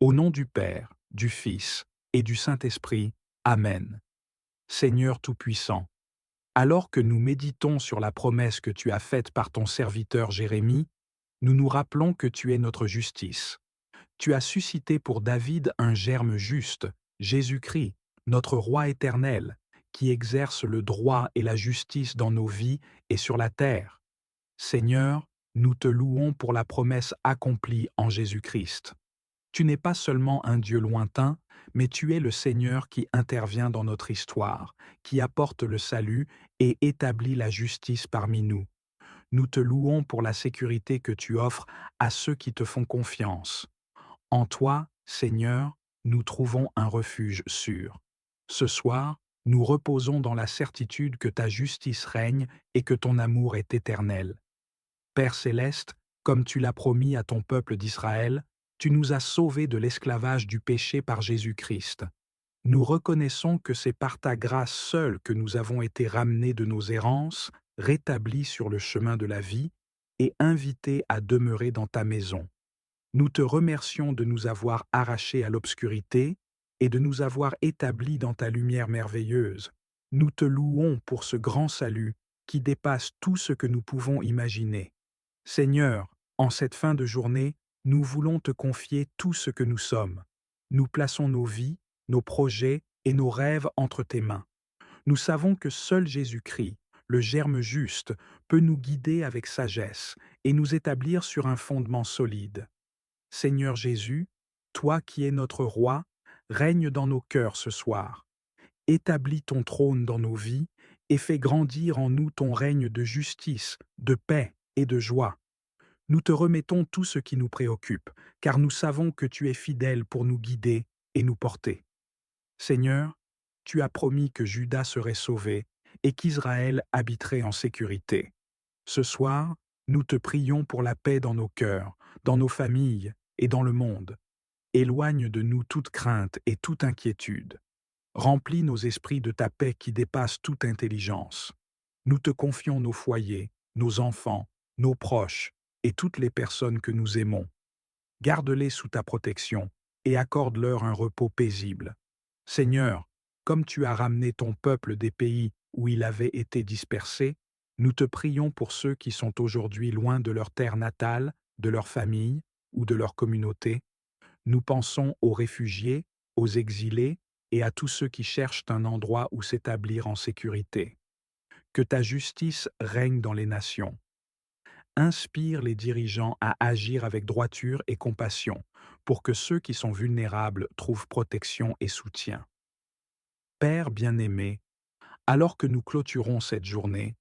Au nom du Père, du Fils et du Saint-Esprit. Amen. Seigneur Tout-Puissant, alors que nous méditons sur la promesse que tu as faite par ton serviteur Jérémie, nous nous rappelons que tu es notre justice. Tu as suscité pour David un germe juste, Jésus-Christ, notre Roi éternel, qui exerce le droit et la justice dans nos vies et sur la terre. Seigneur, nous te louons pour la promesse accomplie en Jésus-Christ. Tu n'es pas seulement un Dieu lointain, mais tu es le Seigneur qui intervient dans notre histoire, qui apporte le salut et établit la justice parmi nous. Nous te louons pour la sécurité que tu offres à ceux qui te font confiance. En toi, Seigneur, nous trouvons un refuge sûr. Ce soir, nous reposons dans la certitude que ta justice règne et que ton amour est éternel. Père céleste, comme tu l'as promis à ton peuple d'Israël, tu nous as sauvés de l'esclavage du péché par Jésus-Christ. Nous reconnaissons que c'est par ta grâce seule que nous avons été ramenés de nos errances, rétablis sur le chemin de la vie et invités à demeurer dans ta maison. Nous te remercions de nous avoir arrachés à l'obscurité et de nous avoir établis dans ta lumière merveilleuse. Nous te louons pour ce grand salut qui dépasse tout ce que nous pouvons imaginer. Seigneur, en cette fin de journée, nous voulons te confier tout ce que nous sommes. Nous plaçons nos vies, nos projets et nos rêves entre tes mains. Nous savons que seul Jésus-Christ, le germe juste, peut nous guider avec sagesse et nous établir sur un fondement solide. Seigneur Jésus, toi qui es notre Roi, règne dans nos cœurs ce soir. Établis ton trône dans nos vies et fais grandir en nous ton règne de justice, de paix et de joie. Nous te remettons tout ce qui nous préoccupe, car nous savons que tu es fidèle pour nous guider et nous porter. Seigneur, tu as promis que Juda serait sauvé et qu'Israël habiterait en sécurité. Ce soir, nous te prions pour la paix dans nos cœurs, dans nos familles et dans le monde. Éloigne de nous toute crainte et toute inquiétude. Remplis nos esprits de ta paix qui dépasse toute intelligence. Nous te confions nos foyers, nos enfants, nos proches et toutes les personnes que nous aimons. Garde-les sous ta protection et accorde-leur un repos paisible. Seigneur, comme tu as ramené ton peuple des pays où il avait été dispersé, nous te prions pour ceux qui sont aujourd'hui loin de leur terre natale, de leur famille ou de leur communauté. Nous pensons aux réfugiés, aux exilés et à tous ceux qui cherchent un endroit où s'établir en sécurité. Que ta justice règne dans les nations. Inspire les dirigeants à agir avec droiture et compassion pour que ceux qui sont vulnérables trouvent protection et soutien. Père bien-aimé, alors que nous clôturons cette journée,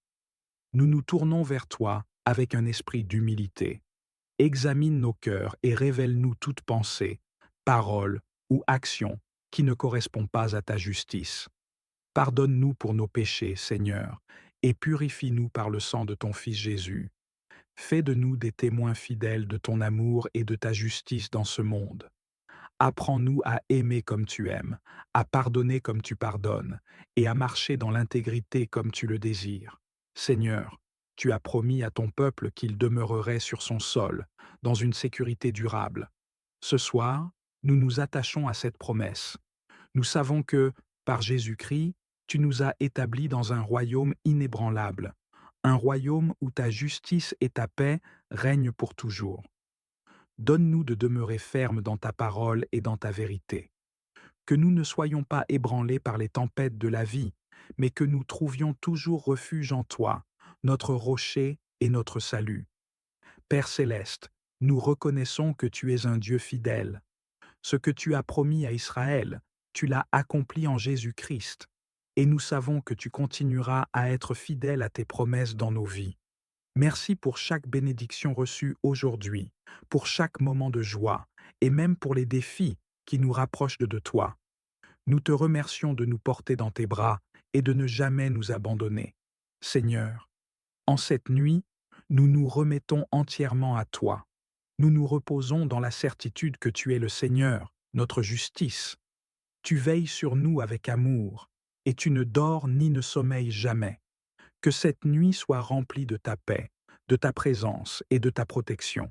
nous nous tournons vers toi avec un esprit d'humilité. Examine nos cœurs et révèle-nous toute pensée, parole ou action qui ne correspond pas à ta justice. Pardonne-nous pour nos péchés, Seigneur, et purifie-nous par le sang de ton Fils Jésus. Fais de nous des témoins fidèles de ton amour et de ta justice dans ce monde. Apprends-nous à aimer comme tu aimes, à pardonner comme tu pardonnes, et à marcher dans l'intégrité comme tu le désires. Seigneur, tu as promis à ton peuple qu'il demeurerait sur son sol, dans une sécurité durable. Ce soir, nous nous attachons à cette promesse. Nous savons que, par Jésus-Christ, tu nous as établis dans un royaume inébranlable, un royaume où ta justice et ta paix règnent pour toujours. Donne-nous de demeurer fermes dans ta parole et dans ta vérité. Que nous ne soyons pas ébranlés par les tempêtes de la vie, mais que nous trouvions toujours refuge en toi, notre rocher et notre salut. Père céleste, nous reconnaissons que tu es un Dieu fidèle. Ce que tu as promis à Israël, tu l'as accompli en Jésus-Christ, et nous savons que tu continueras à être fidèle à tes promesses dans nos vies. Merci pour chaque bénédiction reçue aujourd'hui, pour chaque moment de joie, et même pour les défis qui nous rapprochent de toi. Nous te remercions de nous porter dans tes bras et de ne jamais nous abandonner. Seigneur, en cette nuit, nous nous remettons entièrement à toi. Nous nous reposons dans la certitude que tu es le Seigneur, notre justice. Tu veilles sur nous avec amour, et tu ne dors ni ne sommeilles jamais. Que cette nuit soit remplie de ta paix, de ta présence et de ta protection.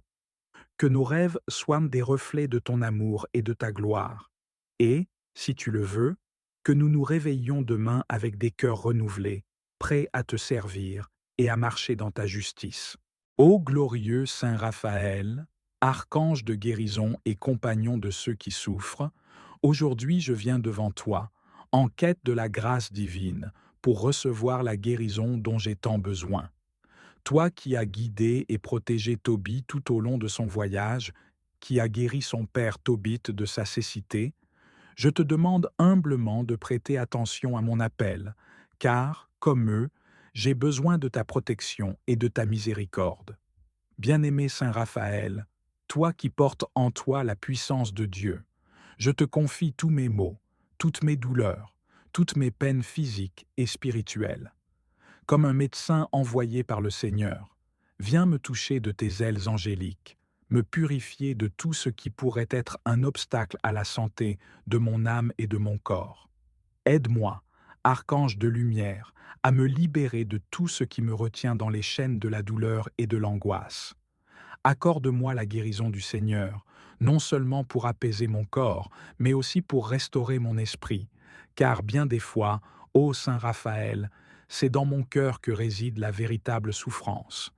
Que nos rêves soient des reflets de ton amour et de ta gloire. Et, si tu le veux, que nous nous réveillions demain avec des cœurs renouvelés, prêts à te servir et à marcher dans ta justice. Ô glorieux Saint Raphaël, archange de guérison et compagnon de ceux qui souffrent, aujourd'hui je viens devant toi, en quête de la grâce divine, pour recevoir la guérison dont j'ai tant besoin. Toi qui as guidé et protégé Tobie tout au long de son voyage, qui as guéri son père Tobit de sa cécité, je te demande humblement de prêter attention à mon appel, car, comme eux, j'ai besoin de ta protection et de ta miséricorde. Bien-aimé Saint Raphaël, toi qui portes en toi la puissance de Dieu, je te confie tous mes maux, toutes mes douleurs, toutes mes peines physiques et spirituelles. Comme un médecin envoyé par le Seigneur, viens me toucher de tes ailes angéliques, me purifier de tout ce qui pourrait être un obstacle à la santé de mon âme et de mon corps. Aide-moi, archange de lumière, à me libérer de tout ce qui me retient dans les chaînes de la douleur et de l'angoisse. Accorde-moi la guérison du Seigneur, non seulement pour apaiser mon corps, mais aussi pour restaurer mon esprit, car bien des fois, ô Saint Raphaël, c'est dans mon cœur que réside la véritable souffrance.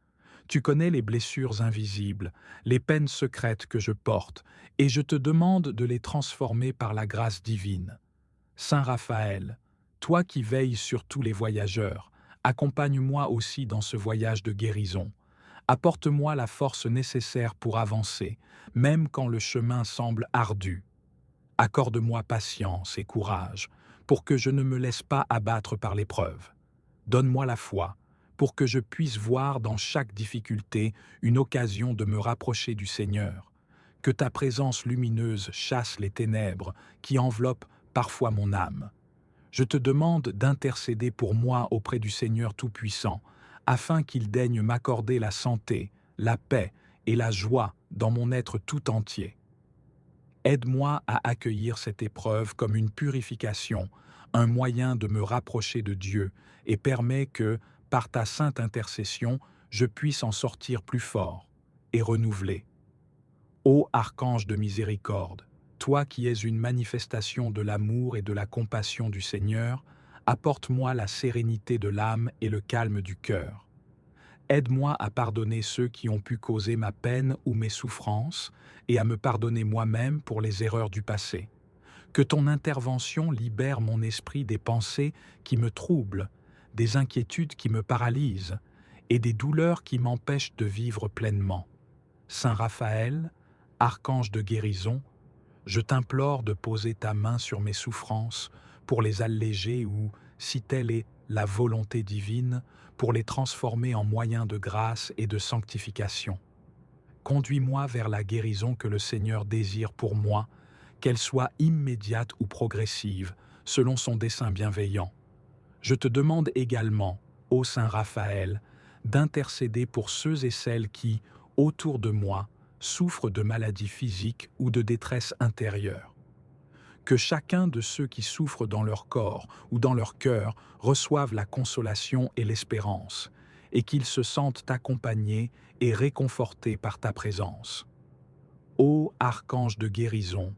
Tu connais les blessures invisibles, les peines secrètes que je porte, et je te demande de les transformer par la grâce divine. Saint Raphaël, toi qui veilles sur tous les voyageurs, accompagne-moi aussi dans ce voyage de guérison. Apporte-moi la force nécessaire pour avancer, même quand le chemin semble ardu. Accorde-moi patience et courage, pour que je ne me laisse pas abattre par l'épreuve. Donne-moi la foi, pour que je puisse voir dans chaque difficulté une occasion de me rapprocher du Seigneur. Que ta présence lumineuse chasse les ténèbres qui enveloppent parfois mon âme. Je te demande d'intercéder pour moi auprès du Seigneur Tout-Puissant, afin qu'il daigne m'accorder la santé, la paix et la joie dans mon être tout entier. Aide-moi à accueillir cette épreuve comme une purification, un moyen de me rapprocher de Dieu, et permets que, par ta sainte intercession, je puisse en sortir plus fort et renouvelé. Ô archange de miséricorde, toi qui es une manifestation de l'amour et de la compassion du Seigneur, apporte-moi la sérénité de l'âme et le calme du cœur. Aide-moi à pardonner ceux qui ont pu causer ma peine ou mes souffrances et à me pardonner moi-même pour les erreurs du passé. Que ton intervention libère mon esprit des pensées qui me troublent, des inquiétudes qui me paralysent et des douleurs qui m'empêchent de vivre pleinement. Saint Raphaël, archange de guérison, je t'implore de poser ta main sur mes souffrances pour les alléger ou, si telle est la volonté divine, pour les transformer en moyens de grâce et de sanctification. Conduis-moi vers la guérison que le Seigneur désire pour moi, qu'elle soit immédiate ou progressive, selon son dessein bienveillant. Je te demande également, ô Saint Raphaël, d'intercéder pour ceux et celles qui, autour de moi, souffrent de maladies physiques ou de détresse intérieure. Que chacun de ceux qui souffrent dans leur corps ou dans leur cœur reçoive la consolation et l'espérance, et qu'ils se sentent accompagnés et réconfortés par ta présence. Ô archange de guérison,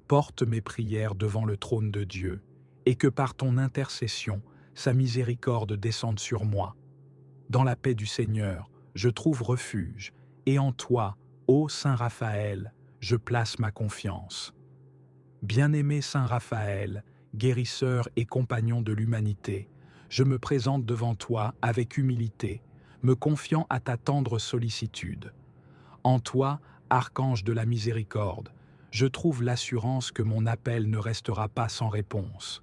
porte mes prières devant le trône de Dieu, et que par ton intercession, sa miséricorde descende sur moi. Dans la paix du Seigneur, je trouve refuge, et en toi, ô Saint Raphaël, je place ma confiance. Bien-aimé Saint Raphaël, guérisseur et compagnon de l'humanité, je me présente devant toi avec humilité, me confiant à ta tendre sollicitude. En toi, archange de la miséricorde, je trouve l'assurance que mon appel ne restera pas sans réponse.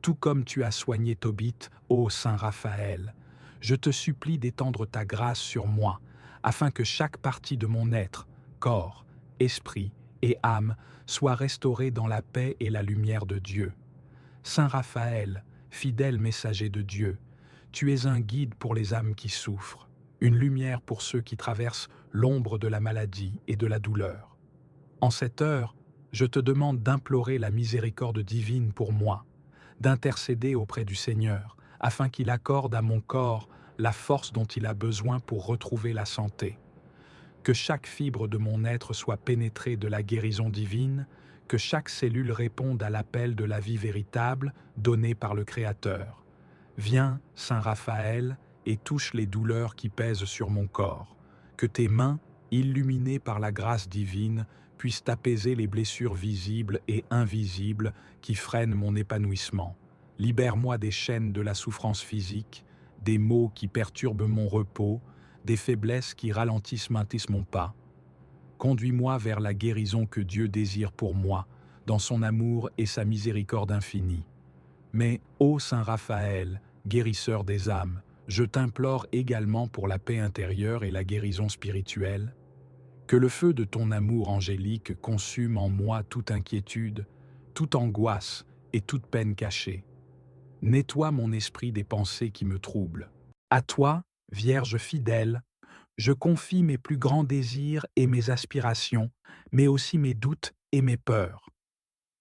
Tout comme tu as soigné Tobit, ô Saint Raphaël, je te supplie d'étendre ta grâce sur moi, afin que chaque partie de mon être, corps, esprit et âme soit restaurée dans la paix et la lumière de Dieu. Saint Raphaël, fidèle messager de Dieu, tu es un guide pour les âmes qui souffrent, une lumière pour ceux qui traversent l'ombre de la maladie et de la douleur. En cette heure, je te demande d'implorer la miséricorde divine pour moi, d'intercéder auprès du Seigneur, afin qu'il accorde à mon corps la force dont il a besoin pour retrouver la santé. Que chaque fibre de mon être soit pénétrée de la guérison divine, que chaque cellule réponde à l'appel de la vie véritable donnée par le Créateur. Viens, Saint Raphaël, et touche les douleurs qui pèsent sur mon corps. Que tes mains, illuminées par la grâce divine, puissent apaiser les blessures visibles et invisibles qui freinent mon épanouissement. Libère-moi des chaînes de la souffrance physique, des maux qui perturbent mon repos, des faiblesses qui ralentissent mon pas. Conduis-moi vers la guérison que Dieu désire pour moi, dans son amour et sa miséricorde infinie. Mais, ô Saint Raphaël, guérisseur des âmes, je t'implore également pour la paix intérieure et la guérison spirituelle. Que le feu de ton amour angélique consume en moi toute inquiétude, toute angoisse et toute peine cachée. Nettoie mon esprit des pensées qui me troublent. À toi, Vierge fidèle, je confie mes plus grands désirs et mes aspirations, mais aussi mes doutes et mes peurs.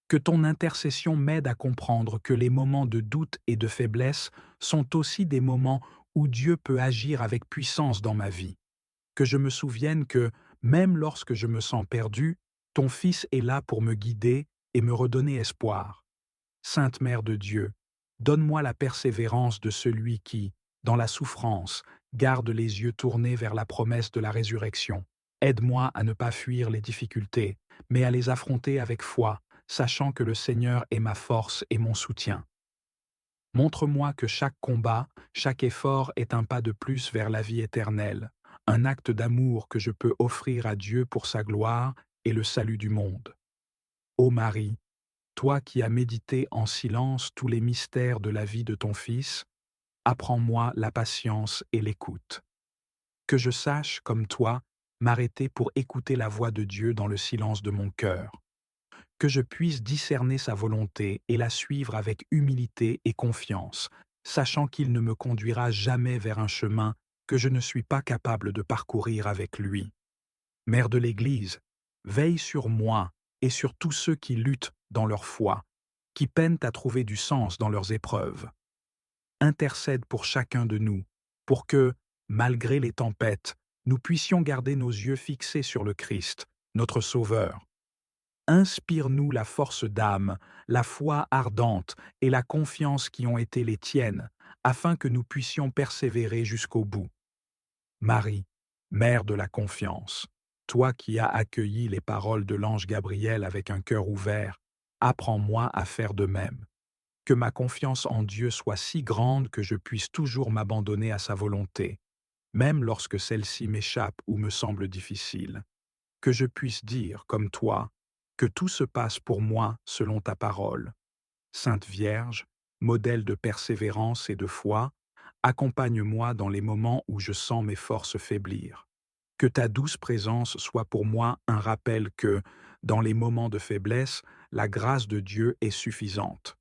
Que ton intercession m'aide à comprendre que les moments de doute et de faiblesse sont aussi des moments où Dieu peut agir avec puissance dans ma vie. Que je me souvienne que, même lorsque je me sens perdu, ton Fils est là pour me guider et me redonner espoir. Sainte Mère de Dieu, donne-moi la persévérance de celui qui, dans la souffrance, garde les yeux tournés vers la promesse de la résurrection. Aide-moi à ne pas fuir les difficultés, mais à les affronter avec foi, sachant que le Seigneur est ma force et mon soutien. Montre-moi que chaque combat, chaque effort est un pas de plus vers la vie éternelle, un acte d'amour que je peux offrir à Dieu pour sa gloire et le salut du monde. Ô Marie, toi qui as médité en silence tous les mystères de la vie de ton Fils, apprends-moi la patience et l'écoute. Que je sache, comme toi, m'arrêter pour écouter la voix de Dieu dans le silence de mon cœur. Que je puisse discerner sa volonté et la suivre avec humilité et confiance, sachant qu'il ne me conduira jamais vers un chemin que je ne suis pas capable de parcourir avec lui. Mère de l'Église, veille sur moi et sur tous ceux qui luttent dans leur foi, qui peinent à trouver du sens dans leurs épreuves. Intercède pour chacun de nous, pour que, malgré les tempêtes, nous puissions garder nos yeux fixés sur le Christ, notre Sauveur. Inspire-nous la force d'âme, la foi ardente et la confiance qui ont été les tiennes, afin que nous puissions persévérer jusqu'au bout. Marie, Mère de la confiance, toi qui as accueilli les paroles de l'ange Gabriel avec un cœur ouvert, apprends-moi à faire de même. Que ma confiance en Dieu soit si grande que je puisse toujours m'abandonner à sa volonté, même lorsque celle-ci m'échappe ou me semble difficile. Que je puisse dire, comme toi, que tout se passe pour moi selon ta parole. Sainte Vierge, modèle de persévérance et de foi, accompagne-moi dans les moments où je sens mes forces faiblir. Que ta douce présence soit pour moi un rappel que, dans les moments de faiblesse, la grâce de Dieu est suffisante.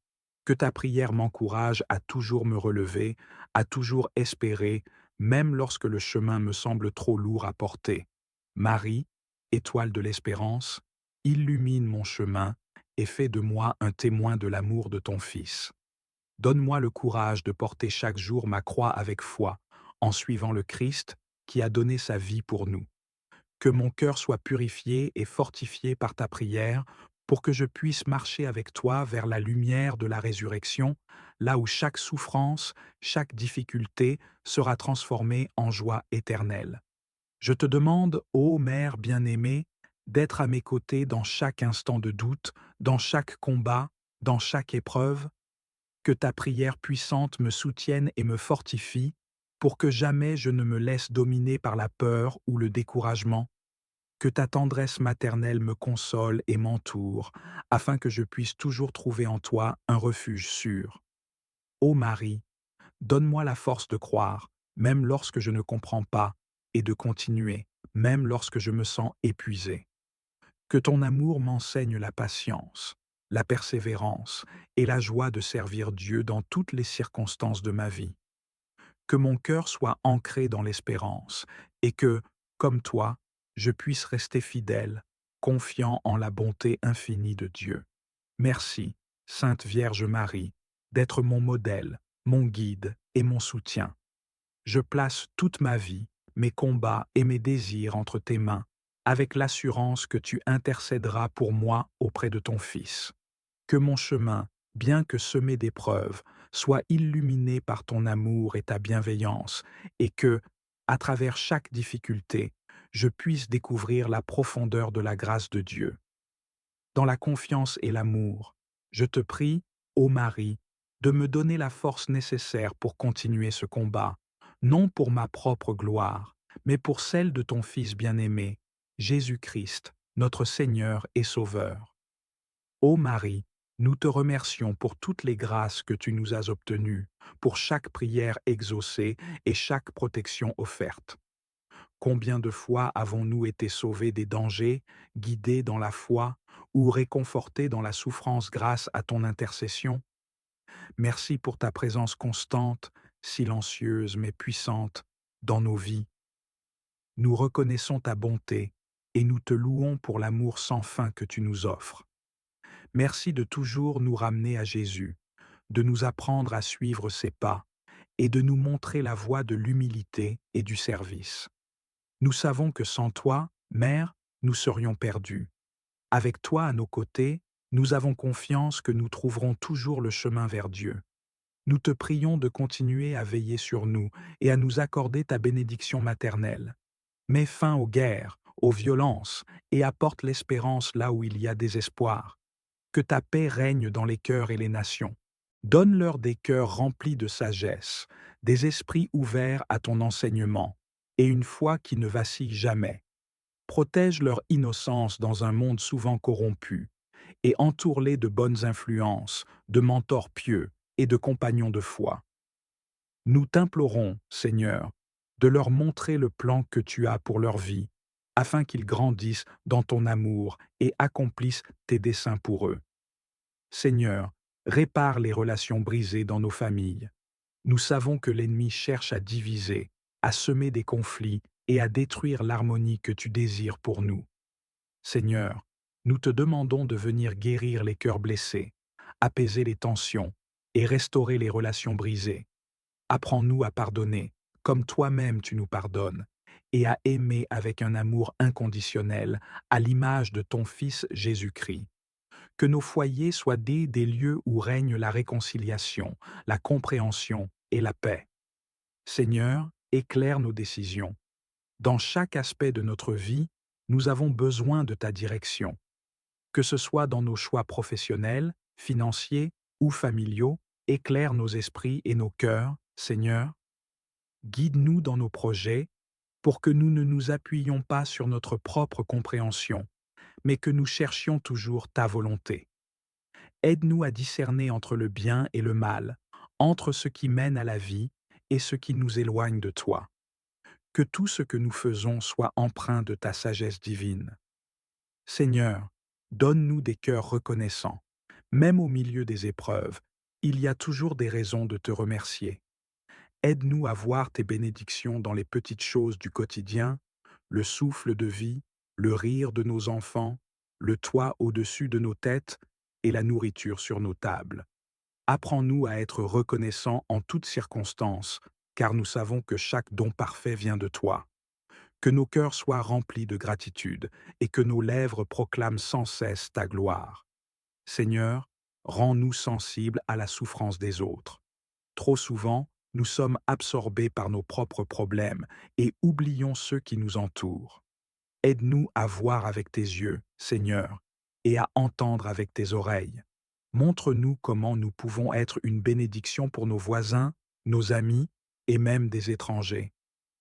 Que ta prière m'encourage à toujours me relever, à toujours espérer, même lorsque le chemin me semble trop lourd à porter. Marie, étoile de l'espérance, illumine mon chemin et fais de moi un témoin de l'amour de ton Fils. Donne-moi le courage de porter chaque jour ma croix avec foi, en suivant le Christ qui a donné sa vie pour nous. Que mon cœur soit purifié et fortifié par ta prière pour que je puisse marcher avec toi vers la lumière de la résurrection, là où chaque souffrance, chaque difficulté sera transformée en joie éternelle. Je te demande, ô Mère bien-aimée, d'être à mes côtés dans chaque instant de doute, dans chaque combat, dans chaque épreuve, que ta prière puissante me soutienne et me fortifie, pour que jamais je ne me laisse dominer par la peur ou le découragement, que ta tendresse maternelle me console et m'entoure, afin que je puisse toujours trouver en toi un refuge sûr. Ô Marie, donne-moi la force de croire, même lorsque je ne comprends pas, et de continuer, même lorsque je me sens épuisé. Que ton amour m'enseigne la patience, la persévérance et la joie de servir Dieu dans toutes les circonstances de ma vie. Que mon cœur soit ancré dans l'espérance et que, comme toi, je puisse rester fidèle, confiant en la bonté infinie de Dieu. Merci, Sainte Vierge Marie, d'être mon modèle, mon guide et mon soutien. Je place toute ma vie, mes combats et mes désirs entre tes mains, avec l'assurance que tu intercéderas pour moi auprès de ton Fils. Que mon chemin, bien que semé d'épreuves, soit illuminé par ton amour et ta bienveillance, et que, à travers chaque difficulté, je puisse découvrir la profondeur de la grâce de Dieu. Dans la confiance et l'amour, je te prie, ô Marie, de me donner la force nécessaire pour continuer ce combat, non pour ma propre gloire, mais pour celle de ton Fils bien-aimé, Jésus-Christ, notre Seigneur et Sauveur. Ô Marie, nous te remercions pour toutes les grâces que tu nous as obtenues, pour chaque prière exaucée et chaque protection offerte. Combien de fois avons-nous été sauvés des dangers, guidés dans la foi ou réconfortés dans la souffrance grâce à ton intercession? Merci pour ta présence constante, silencieuse mais puissante, dans nos vies. Nous reconnaissons ta bonté et nous te louons pour l'amour sans fin que tu nous offres. Merci de toujours nous ramener à Jésus, de nous apprendre à suivre ses pas et de nous montrer la voie de l'humilité et du service. Nous savons que sans toi, Mère, nous serions perdus. Avec toi à nos côtés, nous avons confiance que nous trouverons toujours le chemin vers Dieu. Nous te prions de continuer à veiller sur nous et à nous accorder ta bénédiction maternelle. Mets fin aux guerres, aux violences et apporte l'espérance là où il y a désespoir. Que ta paix règne dans les cœurs et les nations. Donne-leur des cœurs remplis de sagesse, des esprits ouverts à ton enseignement, et une foi qui ne vacille jamais. Protège leur innocence dans un monde souvent corrompu, et entoure-les de bonnes influences, de mentors pieux et de compagnons de foi. Nous t'implorons, Seigneur, de leur montrer le plan que tu as pour leur vie, afin qu'ils grandissent dans ton amour et accomplissent tes desseins pour eux. Seigneur, répare les relations brisées dans nos familles. Nous savons que l'ennemi cherche à diviser, à semer des conflits et à détruire l'harmonie que tu désires pour nous. Seigneur, nous te demandons de venir guérir les cœurs blessés, apaiser les tensions et restaurer les relations brisées. Apprends-nous à pardonner, comme toi-même tu nous pardonnes, et à aimer avec un amour inconditionnel, à l'image de ton Fils Jésus-Christ. Que nos foyers soient des lieux où règne la réconciliation, la compréhension et la paix. Seigneur, éclaire nos décisions. Dans chaque aspect de notre vie, nous avons besoin de ta direction. Que ce soit dans nos choix professionnels, financiers ou familiaux, éclaire nos esprits et nos cœurs, Seigneur. Guide-nous dans nos projets pour que nous ne nous appuyions pas sur notre propre compréhension, mais que nous cherchions toujours ta volonté. Aide-nous à discerner entre le bien et le mal, entre ce qui mène à la vie et ce qui nous éloigne de toi. Que tout ce que nous faisons soit empreint de ta sagesse divine. Seigneur, donne-nous des cœurs reconnaissants. Même au milieu des épreuves, il y a toujours des raisons de te remercier. Aide-nous à voir tes bénédictions dans les petites choses du quotidien, le souffle de vie, le rire de nos enfants, le toit au-dessus de nos têtes et la nourriture sur nos tables. Apprends-nous à être reconnaissants en toutes circonstances, car nous savons que chaque don parfait vient de toi. Que nos cœurs soient remplis de gratitude et que nos lèvres proclament sans cesse ta gloire. Seigneur, rends-nous sensibles à la souffrance des autres. Trop souvent, nous sommes absorbés par nos propres problèmes et oublions ceux qui nous entourent. Aide-nous à voir avec tes yeux, Seigneur, et à entendre avec tes oreilles. Montre-nous comment nous pouvons être une bénédiction pour nos voisins, nos amis et même des étrangers.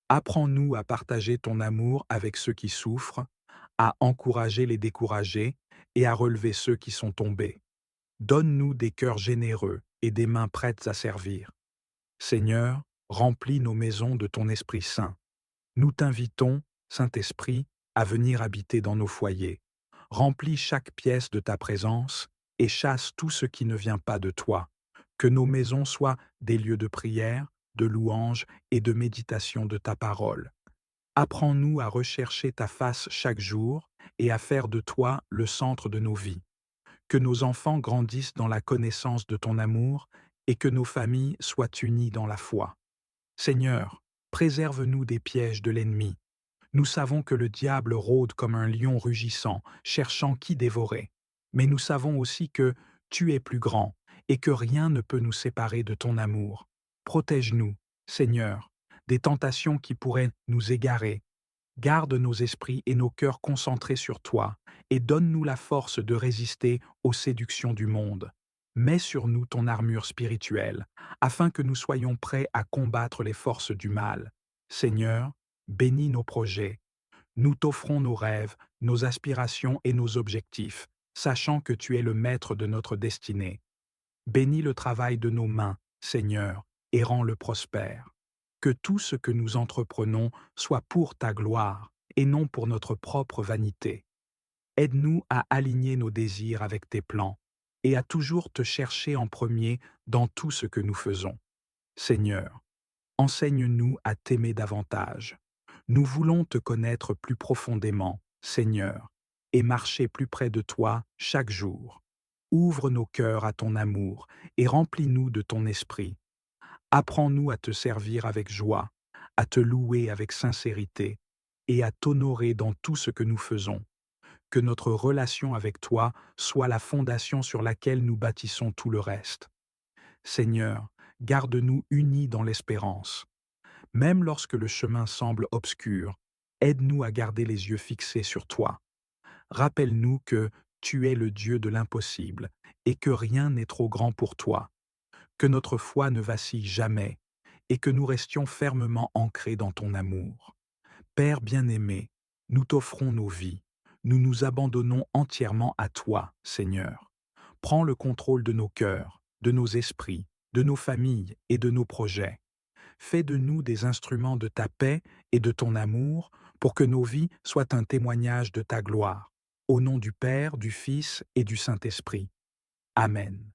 Apprends-nous à partager ton amour avec ceux qui souffrent, à encourager les découragés et à relever ceux qui sont tombés. Donne-nous des cœurs généreux et des mains prêtes à servir. Seigneur, remplis nos maisons de ton Esprit Saint. Nous t'invitons, Saint-Esprit, à venir habiter dans nos foyers. Remplis chaque pièce de ta présence et chasse tout ce qui ne vient pas de toi. Que nos maisons soient des lieux de prière, de louange et de méditation de ta parole. Apprends-nous à rechercher ta face chaque jour et à faire de toi le centre de nos vies. Que nos enfants grandissent dans la connaissance de ton amour et que nos familles soient unies dans la foi. Seigneur, Préserve-nous des pièges de l'ennemi. Nous savons que le diable rôde comme un lion rugissant, cherchant qui dévorer. Mais nous savons aussi que tu es plus grand et que rien ne peut nous séparer de ton amour. Protège-nous, Seigneur, des tentations qui pourraient nous égarer. Garde nos esprits et nos cœurs concentrés sur toi, et donne-nous la force de résister aux séductions du monde. Mets sur nous ton armure spirituelle, afin que nous soyons prêts à combattre les forces du mal. Seigneur, bénis nos projets. Nous t'offrons nos rêves, nos aspirations et nos objectifs, sachant que tu es le maître de notre destinée. Bénis le travail de nos mains, Seigneur, et rends-le prospère. Que tout ce que nous entreprenons soit pour ta gloire et non pour notre propre vanité. Aide-nous à aligner nos désirs avec tes plans et à toujours te chercher en premier dans tout ce que nous faisons. Seigneur, enseigne-nous à t'aimer davantage. Nous voulons te connaître plus profondément, Seigneur, et marcher plus près de toi chaque jour. Ouvre nos cœurs à ton amour et remplis-nous de ton esprit. Apprends-nous à te servir avec joie, à te louer avec sincérité et à t'honorer dans tout ce que nous faisons. Que notre relation avec toi soit la fondation sur laquelle nous bâtissons tout le reste. Seigneur, garde-nous unis dans l'espérance. Même lorsque le chemin semble obscur, aide-nous à garder les yeux fixés sur toi. Rappelle-nous que tu es le Dieu de l'impossible et que rien n'est trop grand pour toi. Que notre foi ne vacille jamais et que nous restions fermement ancrés dans ton amour. Père bien-aimé, nous t'offrons nos vies. Nous nous abandonnons entièrement à toi, Seigneur. Prends le contrôle de nos cœurs, de nos esprits, de nos familles et de nos projets. Fais de nous des instruments de ta paix et de ton amour pour que nos vies soient un témoignage de ta gloire. Au nom du Père, du Fils et du Saint-Esprit. Amen.